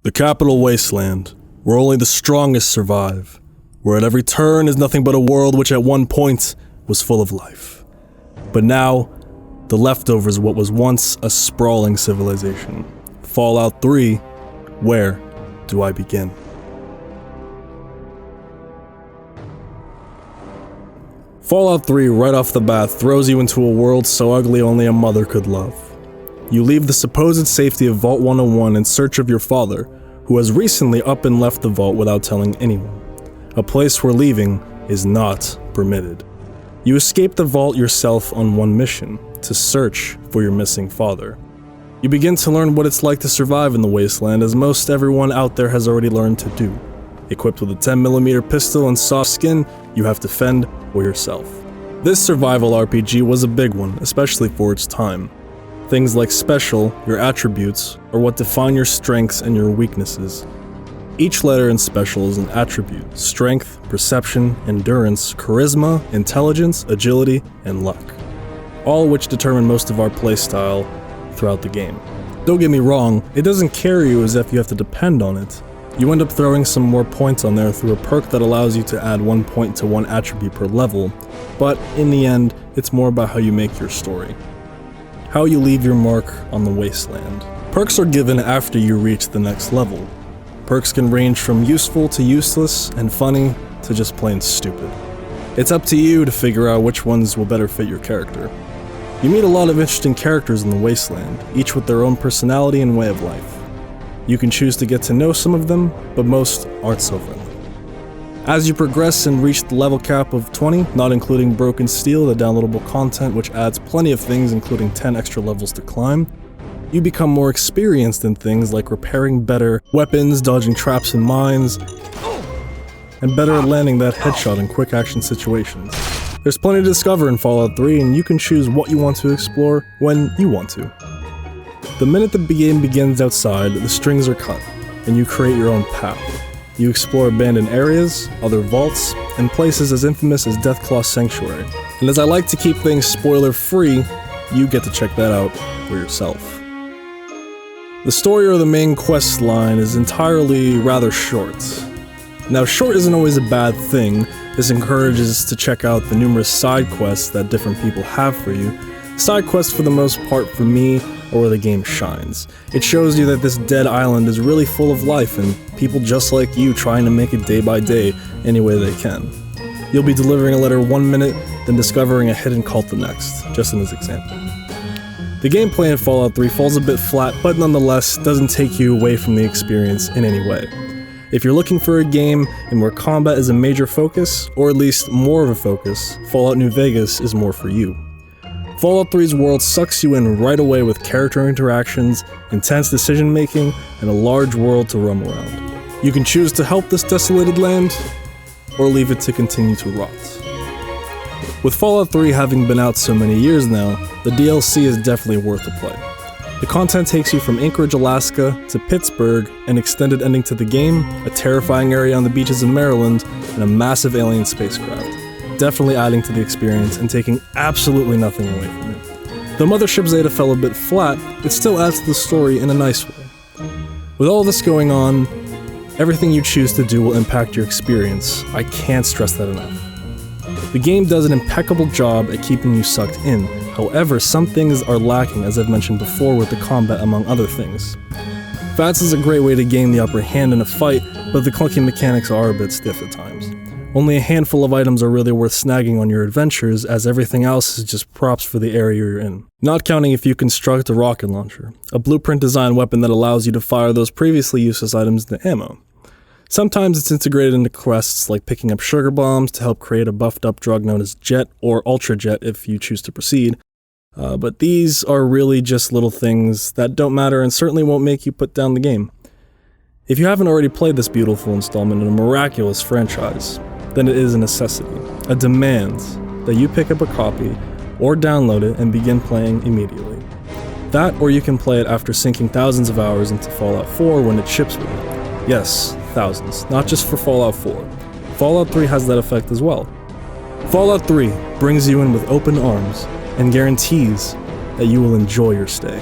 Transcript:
The capital wasteland, where only the strongest survive, where at every turn is nothing but a world which at one point was full of life. But now, the leftovers of what was once a sprawling civilization. Fallout 3, where do I begin? Fallout 3 right off the bat throws you into a world so ugly only a mother could love. You leave the supposed safety of Vault 101 in search of your father, who has recently up and left the vault without telling anyone. A place where leaving is not permitted. You escape the vault yourself on one mission, to search for your missing father. You begin to learn what it's like to survive in the wasteland, as most everyone out there has already learned to do. Equipped with a 10mm pistol and soft skin, you have to fend for yourself. This survival RPG was a big one, especially for its time. Things like special, your attributes, are what define your strengths and your weaknesses. Each letter in special is an attribute: strength, perception, endurance, charisma, intelligence, agility, and luck. All which determine most of our playstyle throughout the game. Don't get me wrong, it doesn't carry you as if you have to depend on it. You end up throwing some more points on there through a perk that allows you to add 1 point to one attribute per level, but in the end, it's more about how you make your story. How you leave your mark on the wasteland. Perks are given after you reach the next level. Perks can range from useful to useless, and funny to just plain stupid. It's up to you to figure out which ones will better fit your character. You meet a lot of interesting characters in the wasteland, each with their own personality and way of life. You can choose to get to know some of them, but most aren't so friendly. As you progress and reach the level cap of 20, not including broken steel, the downloadable content which adds plenty of things including 10 extra levels to climb, you become more experienced in things like repairing better weapons, dodging traps and mines, and better at landing that headshot in quick action situations. There's plenty to discover in Fallout 3, and you can choose what you want to explore when you want to. The minute the game begins outside, the strings are cut, and you create your own path. You explore abandoned areas, other vaults, and places as infamous as Deathclaw Sanctuary. And as I like to keep things spoiler-free, you get to check that out for yourself. The story or the main quest line is entirely rather short. Now, short isn't always a bad thing. This encourages to check out the numerous side quests that different people have for you. Side quests, for the most part, for me, are where the game shines. It shows you that this dead island is really full of life and people just like you trying to make it day by day any way they can. You'll be delivering a letter 1 minute, then discovering a hidden cult the next, just in this example. The gameplay in Fallout 3 falls a bit flat, but nonetheless doesn't take you away from the experience in any way. If you're looking for a game in where combat is a major focus, or at least more of a focus, Fallout New Vegas is more for you. Fallout 3's world sucks you in right away with character interactions, intense decision-making, and a large world to roam around. You can choose to help this desolated land, or leave it to continue to rot. With Fallout 3 having been out so many years now, the DLC is definitely worth the play. The content takes you from Anchorage, Alaska, to Pittsburgh, an extended ending to the game, a terrifying area on the beaches of Maryland, and a massive alien spacecraft. Definitely adding to the experience and taking absolutely nothing away from it. Though Mothership Zeta fell a bit flat, it still adds to the story in a nice way. With all this going on, everything you choose to do will impact your experience. I can't stress that enough. The game does an impeccable job at keeping you sucked in. However, some things are lacking, as I've mentioned before, with the combat among other things. VATS is a great way to gain the upper hand in a fight, but the clunky mechanics are a bit stiff at times. Only a handful of items are really worth snagging on your adventures, as everything else is just props for the area you're in. Not counting if you construct a rocket launcher, a blueprint-designed weapon that allows you to fire those previously useless items into ammo. Sometimes it's integrated into quests like picking up sugar bombs to help create a buffed-up drug known as Jet or Ultra Jet if you choose to proceed. But these are really just little things that don't matter and certainly won't make you put down the game. If you haven't already played this beautiful installment in a miraculous franchise, then it is a necessity, a demand, that you pick up a copy or download it and begin playing immediately. That, or you can play it after sinking thousands of hours into Fallout 4 when it ships with it. Yes, thousands, not just for Fallout 4. Fallout 3 has that effect as well. Fallout 3 brings you in with open arms and guarantees that you will enjoy your stay.